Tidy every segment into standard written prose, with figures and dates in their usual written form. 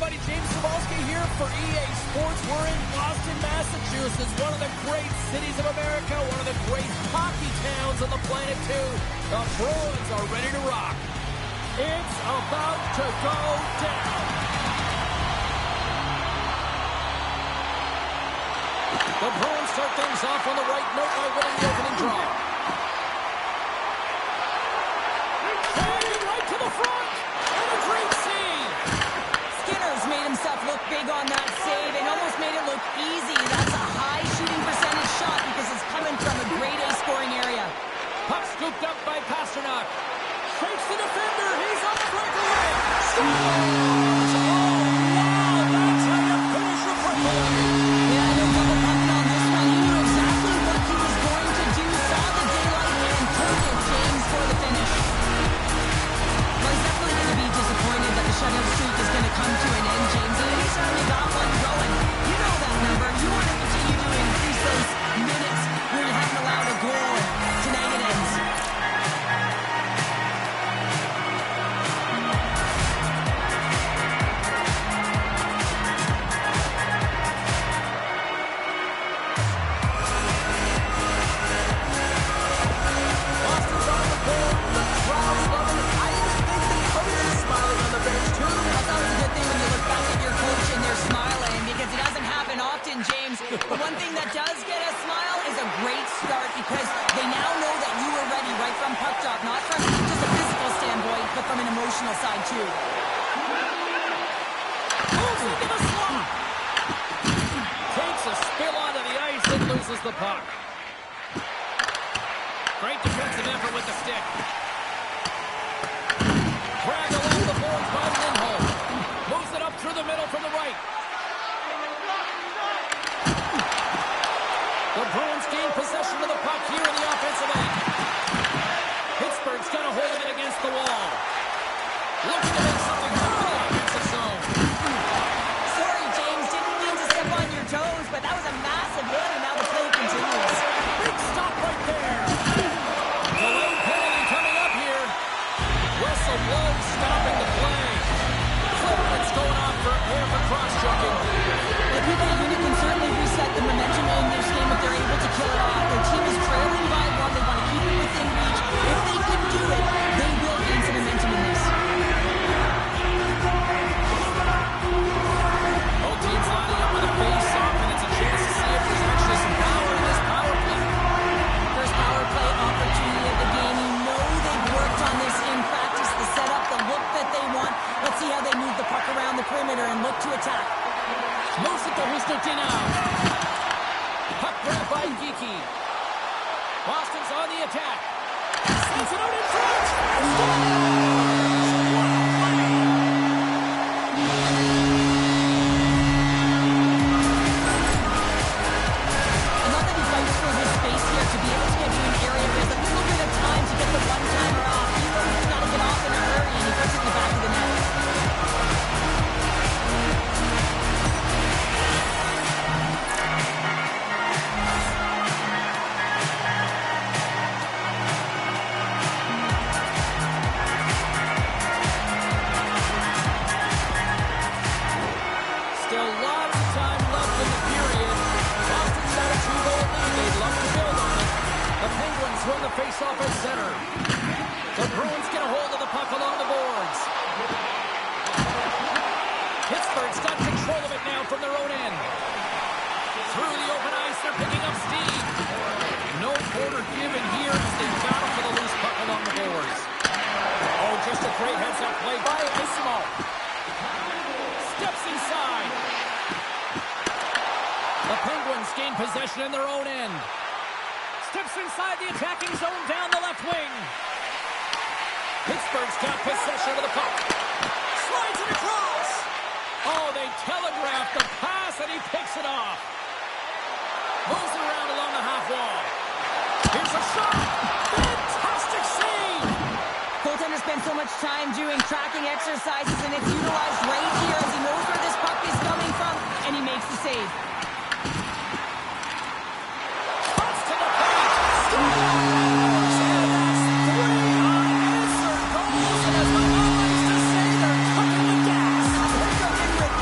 everybody. James Cebulski here for EA Sports. We're in Boston, Massachusetts, one of the great cities of America, one of the great hockey towns on the planet, too. The Bruins are ready to rock. It's about to go down. The Bruins start things off on the right note by winning the opening draw. Right to the front. And a great save. Skinner's made himself look big on that save and almost made it look easy. That's a high shooting percentage shot because it's coming from a grade A scoring area. Puck scooped up by Pasternak. Fakes the defender. He's on the breakaway. Scores! Oh, wow. That's how you finish a breakaway. Yeah, no double pumping on this one. He knew exactly what he was going to do. Saw the daylight and pulled it, James, for the finish. Well, he's definitely going to be disappointed that the shutout streak is going to come to an end, James. And anytime you got one going, you know that number. You want to continue to increase those minutes where you haven't allowed a goal. Tonight it ends. Boston's on the board. The crowd's loving it. I even think the coach is smiling on the bench, too. That's always a good thing when you look back at your coach and they're smiling, because it doesn't happen often, James. The one thing that does get a smile is a great start, because they now know that you were ready right from puck drop, not from just a physical standpoint, but from an emotional side, too. Moves into the slot. Takes a spill onto the ice and loses the puck. Great defensive effort with the stick. Dragged along the boards by Lindholm. Moves it up through the middle from the right. The Bruins gain possession of the puck here in the offensive end. Pittsburgh's got a hold of it against the wall. Looking to make something happen in the offensive zone. Sorry, James, didn't mean to step on your toes, but that was a massive hit, and now the play continues. Big stop right there. Delayed penalty coming up here. Whistle blows, stopping the play. Flipper's going on for a pair for cross-checking. The people unit can certainly reset the momentum in this game if they're able to kill it off. Their team is trailing by one. They want to keep it within reach. If they can do it, they will gain some momentum in this. Both teams lining up with a face-off, and it's a chance to see if there's actually some power in this power play. First power play opportunity of the game. You know they've worked on this in practice, the setup, the look that they want. Let's see how they move the puck around the perimeter and look to attack. Moves it to Hustotinow. Puck grabbed by Geekie. Boston's on the attack. Sends it out in front. Not that he fights for his space here to be able to get to an area where there's a little bit of time to get the one-timer off. He knows he's got to get off in a hurry, and he puts it in the back of the net. Still lots of time left in the period. Boston's got a 2-goal lead. They'd love to build on it. The Penguins run the face-off at center. The Bruins get a hold of the puck along the boards. Pittsburgh's got control of it now from their own end. Through the open ice, they're picking up steam. No quarter given here as they battle for the loose puck along the boards. Oh, just a great heads-up play by Ismo. Steps inside. The Penguins gain possession in their own end. Steps inside the attacking zone down the left wing. Pittsburgh's got possession of the puck. Slides it across. Oh, they telegraphed the pass, and he picks it off. Moves it around along the half wall. Here's a shot. Fantastic save. Goaltender spends so much time doing tracking exercises, and it's utilized right here as he knows where this puck is coming from, and he makes the save. Cuts to the paint. Scores! And that's 3 unanswered goals. And as my mom likes to say, they're cooking with gas. They're cooking with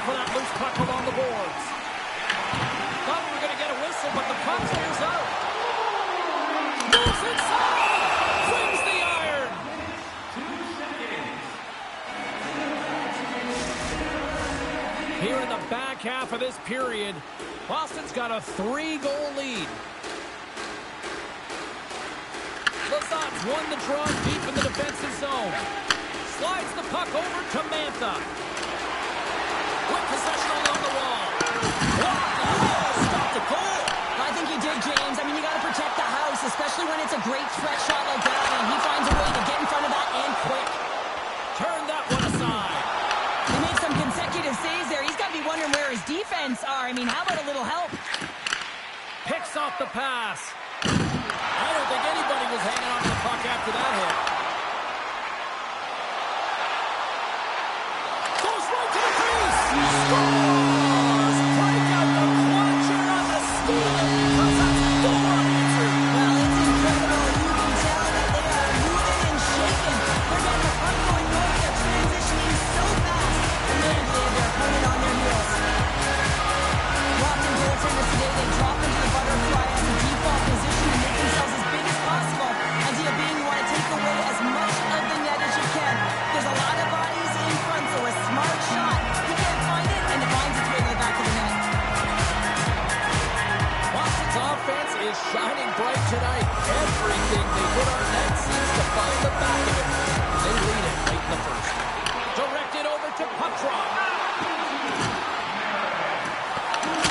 for that loose puck along the boards. Thought we were going to get a whistle, but the puck clears out. Moves inside! Flings the iron! Here in the back half of this period, Boston's got a 3-goal lead. Lazat's won the draw deep in the defensive zone. Slides the puck over to Mantha. With possession along the wall. Stop the goal. I think you did, James. I mean, you got to protect the house, especially when it's a great threat shot like that, and he finds a way to get in front of that and quick. Turn that one aside. He made some consecutive saves there. He's got to be wondering where his defense are. I mean, how about a little help? Picks off the pass. I don't think anybody was hanging on to the puck after that hit. Goes right to the crease. Scores! Break out the clutcher on the steal because that's goal unanswered. Well, it's incredible. You can tell that they are moving and shaking. They're getting the puck going north. They're transitioning so fast. And man, they have their opponent on their heels. Locked in goaltenders today, they drop into the butterfly as a default position and make themselves as big as possible. Idea being you want to take away as much of the net as you can. There's a lot of bodies in front, so a smart shot. You can't find it, and it finds its way to the back of the net. Boston's offense is shining bright tonight. Everything they put on net seems to find the back of it. They lead it late in the first. Directed over to puck drop.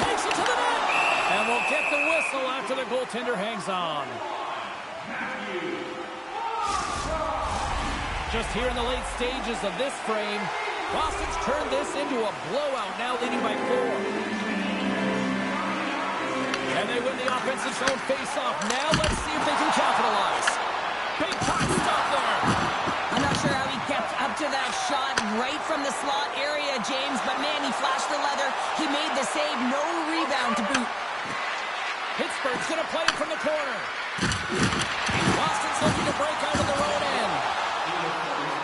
Takes it to the net. And we'll get the whistle after the goaltender hangs on. Just here in the late stages of this frame, Boston's turned this into a blowout, now leading by 4. And they win the offensive zone face-off. Now let's see if they can capitalize. Big time stop there. I'm not sure how he kept up to that shot right from the slot area, James, but man, he flashed the leather. He made the save, no rebound to boot. Pittsburgh's going to play it from the corner. Boston's looking to break out of their own end.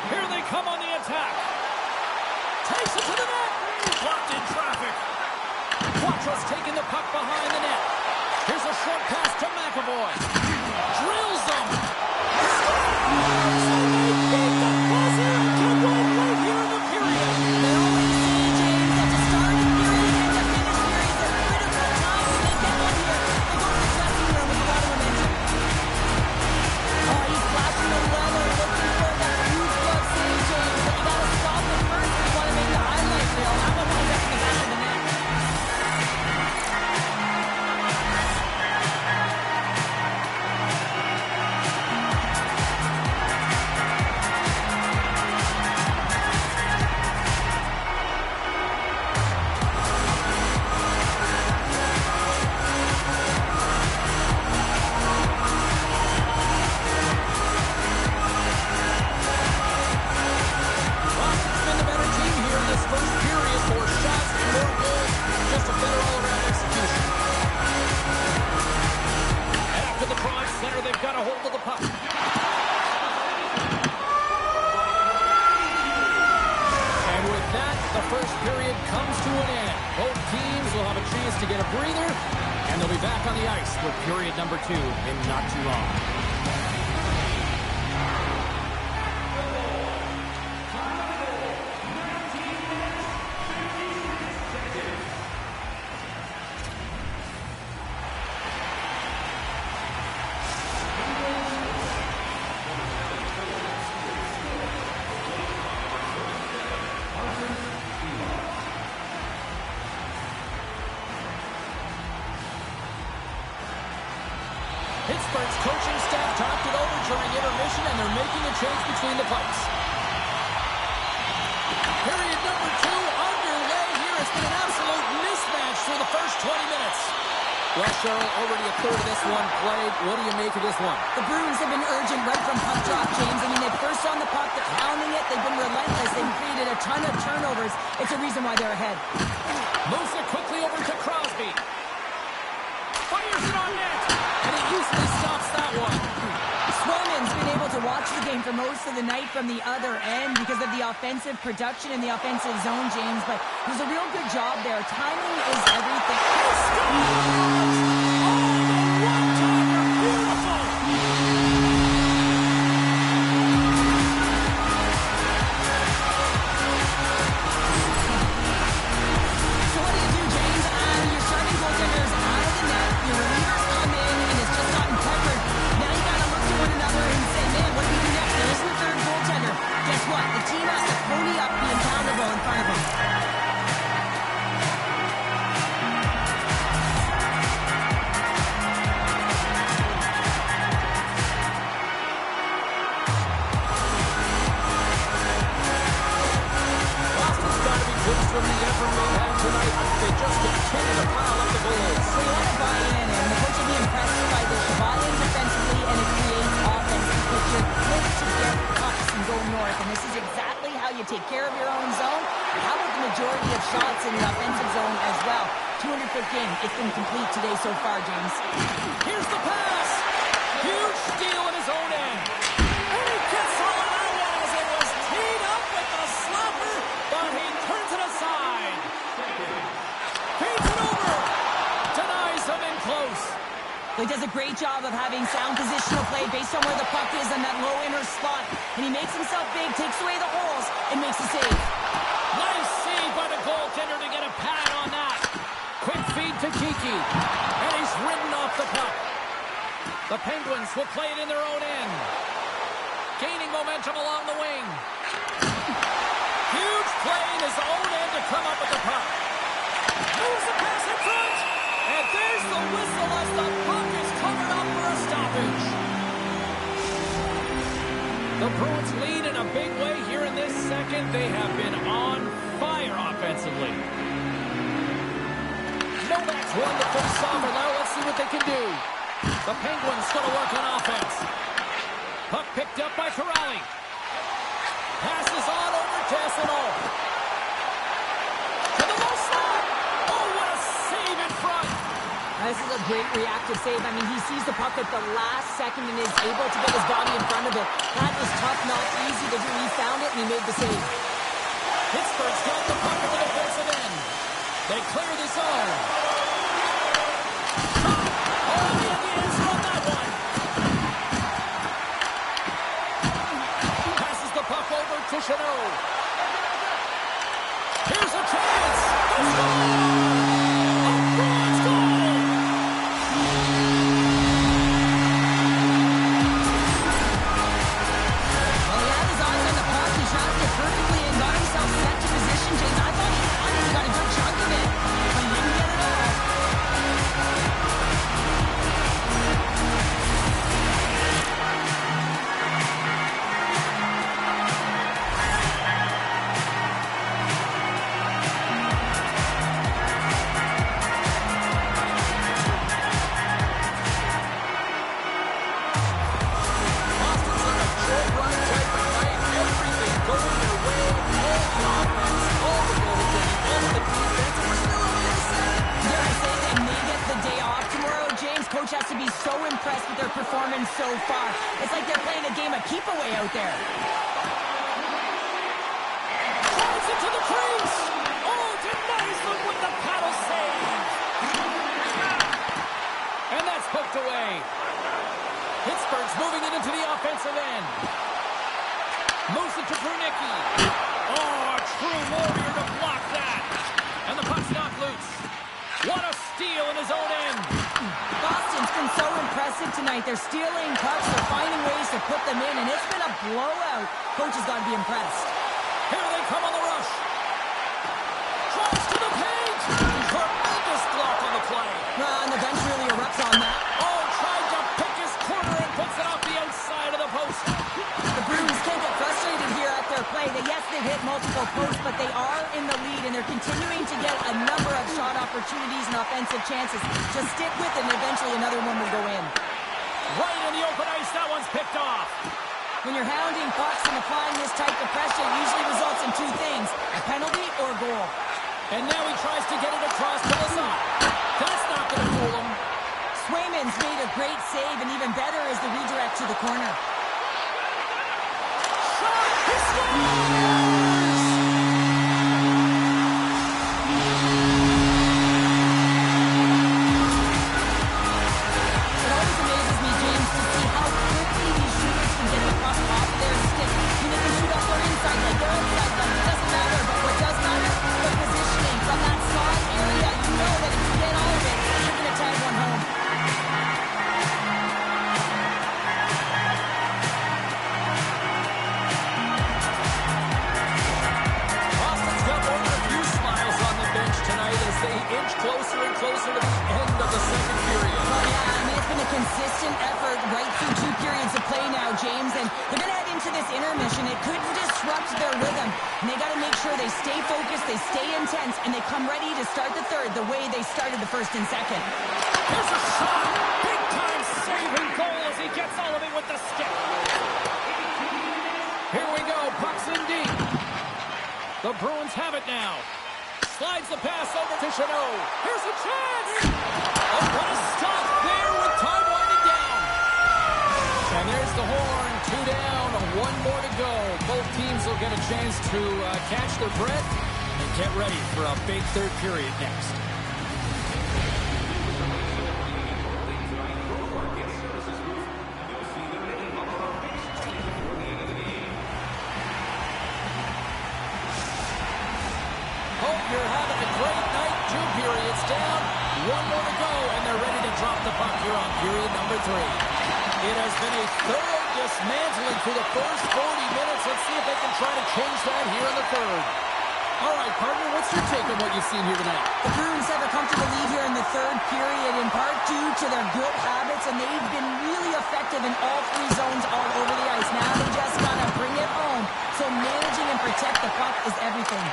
Here they come on the attack. Takes it to the net. Blocked in traffic. Quattro's taking the puck behind the net. Here's a short pass to McAvoy. Drills them. Scores! And they keep the buzzer to win right here in the period. They always say, James, that to start a period and to finish periods are critical times to make that one here. They go to the dressing room with a lot of momentum. Oh, he's flashing the leather, looking for that huge glove save, James. But you got to stop it first if you want to make the highlight reel. How about one back in the back of the net? Boston's been the better team here in this first period. More shots, more goals, just a better all-around execution. And after the drive center, they've got a hold of the puck. And with that, the first period comes to an end. Both teams will have a chance to get a breather, and they'll be back on the ice for period number 2 in not too long. Pittsburgh's coaching staff talked it over during intermission, and they're making a change between the pipes. Period number 2 underway here. It's been an absolute mismatch for the first 20 minutes. Well, Cheryl, already a third of this one played. What do you make of this one? The Bruins have been urgent right from puck drop, James. I mean, they're first on the puck, they're pounding it, they've been relentless, they've created a ton of turnovers. It's a reason why they're ahead. Moves it quickly over to Crosby. Fires it on net, and he usually stops that one. Swayman's been able to watch the game for most of the night from the other end because of the offensive production in the offensive zone, James. But there's a real good job there. Timing is everything. He scores! Oh, the one-timer! Beautiful! So what do you do, James? Your starting goaltender's out of the net. Your relievers come in and it's just gotten peppered. Now you gotta look to one another and say, man, what do we do next? There isn't a third goaltender. Guess what? The team has to pony up the accountable in front of them. Boston's got to be pleased from the effort they had tonight. They just continue to pile up the goals. So you want to buy in, and the coach will be impressed by this. You buy in defensively, and it creates offense because you're quick to get pucks and go north. And this is exactly how you take care of your own zone. And how about the majority of shots in the offensive zone as well? 200-foot game. It's been complete today so far, James. Here's the pass. Huge steal in his own end. And he gets all of that one as it was teed up with the slapper, but he turns it aside. Feeds it over. Denies him in close. He does a great job of having sound positional play based on where the puck is in that low inner spot. And he makes himself big, takes away the holes, and makes a save. Nice save by the goaltender to get a pad on that. Quick feed to Kiki. And he's ridden off the puck. The Penguins will play it in their own end. Gaining momentum along the wing. Huge play in his own end to come up with the puck. Moves the pass in front. And there's the whistle as the puck is covered up for a stoppage. The Bruins lead in a big way here in this second. They have been on fire offensively. Novak's won the first offer. Now let's see what they can do. The Penguins going to work on offense. Puck picked up by Corrali. Passes on over to Esseno. To the low slot. Oh, what a save in front. This is a great reactive save. I mean, he sees the puck at the last second and is able to get his body in front of it. That was tough, not easy to do. He found it and he made the save. Pittsburgh's got the puck at the defensive end. They clear the zone. Chanel. Here's a chance. A Bruins goal. Well, he had his eyes on the puck. He shot it perfectly and got himself set to position, James. I thought he had it. He got a good chunk of it, but he didn't get it all. Has to be so impressed with their performance so far. It's like they're playing a game of keep away out there. Drives it to the crease. Oh, denies them with the paddle save. And that's poked away. Pittsburgh's moving it into the offensive end. Moves it to Brunicki. Oh, a true warrior to block that. And the puck's knocked loose. What a steal in his own end. Boston's been so impressive tonight. They're stealing pucks, they're finding ways to put them in, and it's been a blowout. Coach has got to be impressed. Here they come on the rush. Drives to the paint. Tremendous block on the play. And the bench really erupts on that. Oh, tried to pick his corner and puts it off the outside of the post. The Bruins can't get frustrated here at their play. Yes, they've hit multiple posts, but they are in the lead, and they're continuing to get a number of shot opportunities and offensive chances. Just stick with it, and eventually another one will go in. Right in the open ice, that one's picked off. When you're hounding pucks and applying this type of pressure, it usually results in two things, a penalty or a goal. And now he tries to get it across to Lazar. That's not going to fool him. Swayman's made a great save, and even better is the redirect to the corner. right through 2 periods of play now, James, and they're going to head into this intermission. It could disrupt their rhythm, and they got to make sure they stay focused, they stay intense, and they come ready to start the third the way they started the first and second. Here's a shot! Big-time saving goal as he gets all of it with the stick. Here we go, puck's in deep. The Bruins have it now. Slides the pass over to Chanot. Here's a chance! Oh, what a stop there with time winding down. And there's the horn. 2 down, 1 more to go. Both teams will get a chance to catch their breath and get ready for a big third period next. Hope you're having a great night. 2 periods down, 1 more to go, and they're ready to drop the puck here on period number 3. It has been a thorough dismantling through the first 40 minutes. Let's see if they can try to change that here in the third. All right, partner, what's your take on what you've seen here tonight? The Bruins have a comfortable lead here in the third period, in part due to their good habits, and they've been really effective in all 3 zones all over the ice. Now they just got to bring it home, so managing and protect the puck is everything.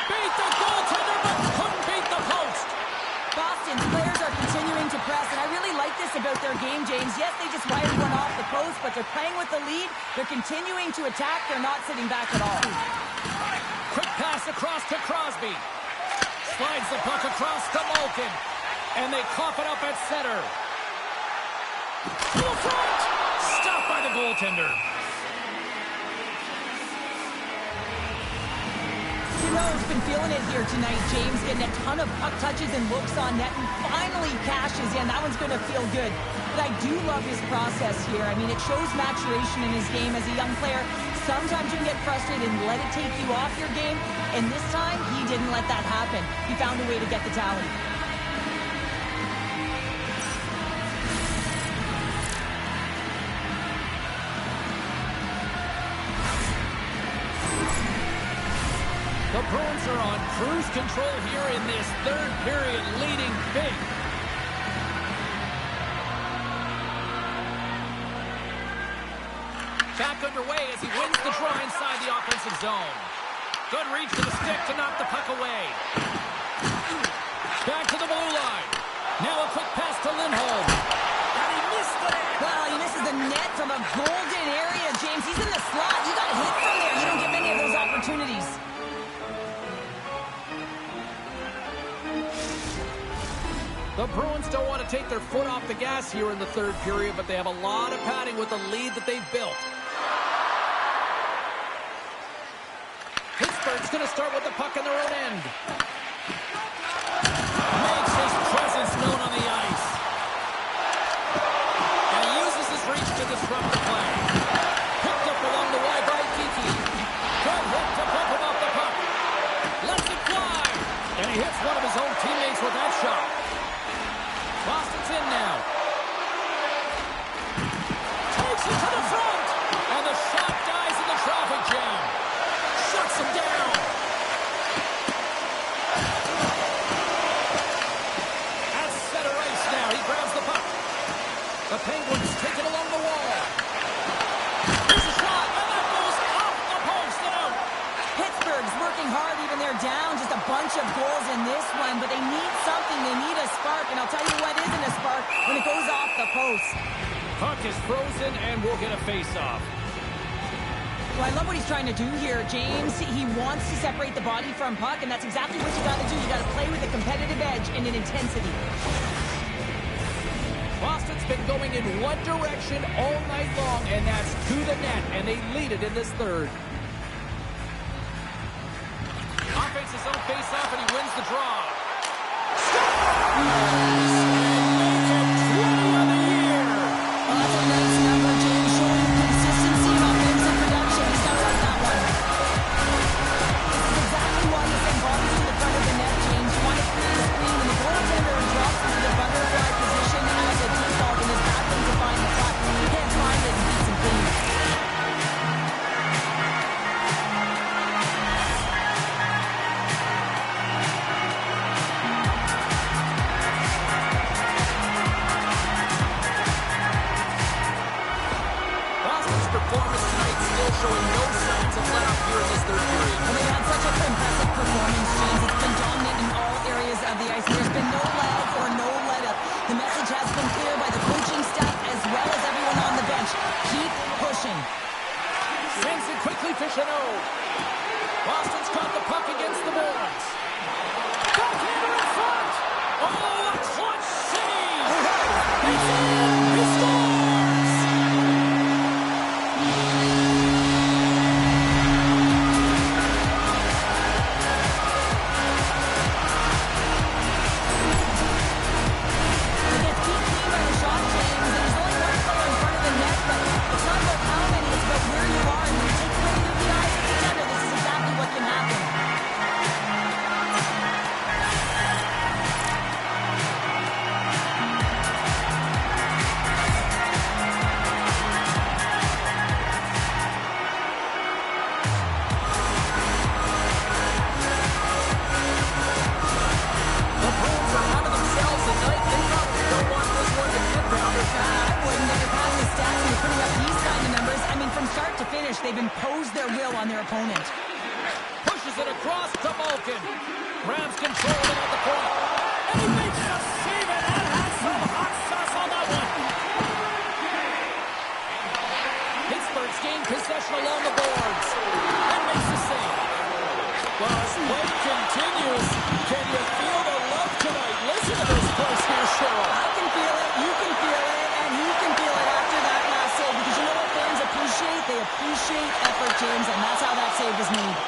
Beat the goaltender, but couldn't beat the post. Boston's players are continuing to press, and I really like this about their game, James. Yes, they just wired one off the post, but they're playing with the lead. They're continuing to attack. They're not sitting back at all. Quick pass across to Crosby. Slides the puck across to Malkin. And they cough it up at center. To the front! Stopped by the goaltender. Chanot's been feeling it here tonight, James, getting a ton of puck touches and looks on net, and finally cashes in. That one's going to feel good. But I do love his process here. I mean, it shows maturation in his game as a young player. Sometimes you can get frustrated and let it take you off your game, and this time, he didn't let that happen. He found a way to get the tally. The Bruins are on cruise control here in this third period, leading big. Back underway as he wins the draw inside the offensive zone. Good reach to the stick to knock the puck away. Back to the blue line. Now a quick pass to Lindholm. And he missed it. Well, he misses the net from a golden area, James. He's in the slot. You got to hit from there. You don't get many of those opportunities. The Bruins don't want to take their foot off the gas here in the third period, but they have a lot of padding with the lead that they've built. Pittsburgh's going to start with the puck in their own end. Makes his presence known on the ice. And he uses his reach to disrupt the play. Picked up along the wide by Kiki. Good hit to pump him off the puck. Lets it fly. And he hits one of his own teammates with that shot. Boston's in now. Takes it to the front. And the shot dies in the traffic jam. Shuts him down. At center ice now. He grabs the puck. The Penguins take it along the wall. Here's a shot. And that goes off the post and out. Pittsburgh's working hard even they're down. Just a bunch of goals in this one, but they need something. They need a spark, and I'll tell you what isn't a spark when it goes off the post. Puck is frozen, and we'll get a face-off. Well, I love what he's trying to do here, James. He wants to separate the body from puck, and that's exactly what you got to do. You got to play with a competitive edge and an intensity. Boston's been going in one direction all night long, and that's to the net, and they lead it in this third. Offense his own face-off, and he wins the draw. Scores! And make it 20 on the year! Oh, that's a nice number, James, showing consistency and offensive production. He's got to like that one. This is exactly why you send bodies to the front of the net, James. You want to create a screen when the goaltender drops into the butterfly position as a default and is battling to find the puck. He can't find it and beats him clean. showing no signs of let up here in this third period. Well, they've had such an impressive performance, James. It's been dominant in all areas of the ice. There's been no lag or no let-up. The message has been clear by the coaching staff as well as everyone on the bench. Keep pushing. Sends it quickly to Chanot. Boston's got the puck against the boards. Backhander in front. Oh, a clutch save. He's in. He scores. He gets beat clean by the shot, James, and he's only one player in front of the net, but it's not about how many, it's about where you are, and when you take away the eyes of the defender, this is exactly what can happen. The Bruins are out of themselves tonight. They probably don't want this one to get down. I wouldn't if you're passing the stats and you're putting up these kind of numbers. I mean, from start to finish, they've imposed their will on their opponent. Pushes it across to Malkin. Rams control it at the point. And he makes a save, and that has some hot sauce on that one. Pittsburgh's gained possession along the boards. And makes the save. Well, as play continues, can you feel the love tonight? Listen to this close here, Cheryl. I can feel it, you can feel it, and he can feel it after that last save. Because you know what fans appreciate? They appreciate effort, James, and that's how that save was made.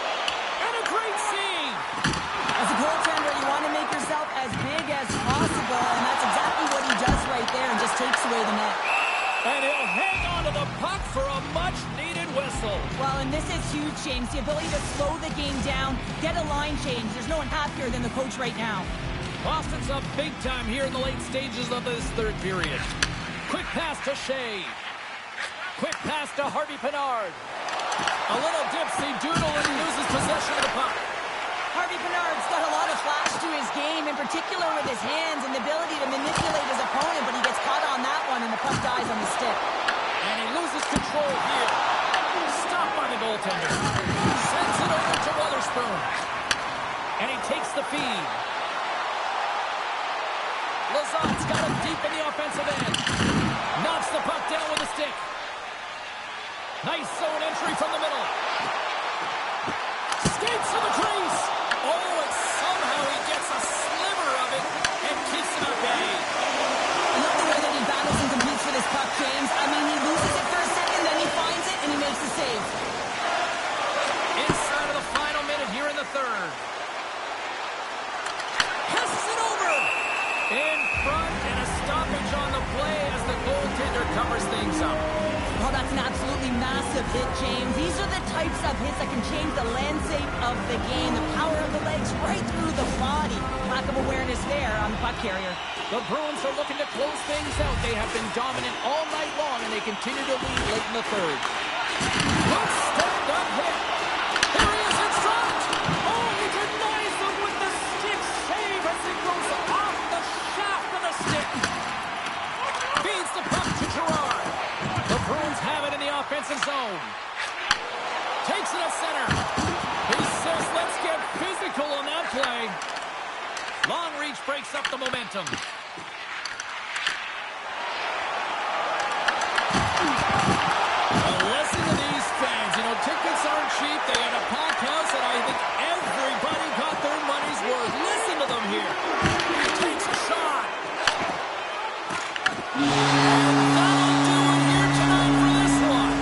And a great save. As a goaltender, you want to make yourself as big as possible, and that's exactly what he does right there and just takes away the net. And he'll hang on to the puck for a much-needed whistle. Well, and this is huge, James. The ability to slow the game down, get a line change. There's no one happier than the coach right now. Boston's up big time here in the late stages of this third period. Quick pass to Shea. Quick pass to Harvey Pinard. A little dipsy doodle and he loses possession of the puck. Harvey Pinard's got a lot of flash to his game, in particular with his hands and the ability to manipulate his opponent, but he gets caught on that one and the puck dies on the stick. And he loses control here. Stopped by the goaltender. Sends it over to Witherspoon. And he takes the feed. Lazat's got him deep in the offensive end. Knocks the puck down with a stick. Nice zone entry from the middle. Skates to the crease. Oh, and somehow he gets a sliver of it and keeps him at bay. I love the way that he battles and competes for this puck, James. I mean, he loses it for a second, then he finds it, and he makes the save. Inside of the final minute here in the third. Passes it over. In front, and a stoppage on the play as the goaltender covers things up. Oh, that's an absolutely massive hit, James. These are the types of hits that can change the landscape of the game. The power of the legs right through the body. Lack of awareness there on the puck carrier. The Bruins are looking to close things out. They have been dominant all night long, and they continue to lead late in the third. Good stand-up hit. Here he is in front. Oh, he denies them with the stick save as it goes off the shaft of the stick. Feeds the puck to Gerard. The Bruins have it in the offensive zone. Takes it at center. He says, let's get physical on that play. Long reach breaks up the momentum. Well, listen to these fans. You know, tickets aren't cheap. They had a packed house, and I think everybody got their money's worth. Listen to them here. He takes a shot. And that'll do it here tonight for this one.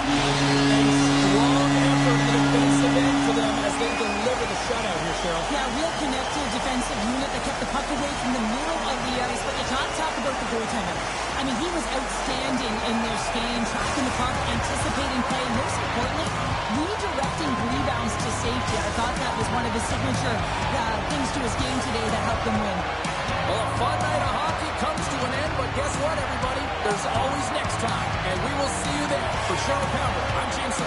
A strong effort in the defensive end for them as they deliver the shutout here, Cheryl. Yeah, real connected defensive unit that kept the puck away from the middle of the ice. But you can't talk about the goaltender. I mean, he was outstanding in their skating, tracking the puck, anticipating play, and most importantly, redirecting rebounds to safety. I thought that was one of his signature things to his game today that helped them win. Well, a fun night of hockey comes to an end, but guess what, everybody? There's always next time, and we will see you there. For Cheryl Pounder, I'm James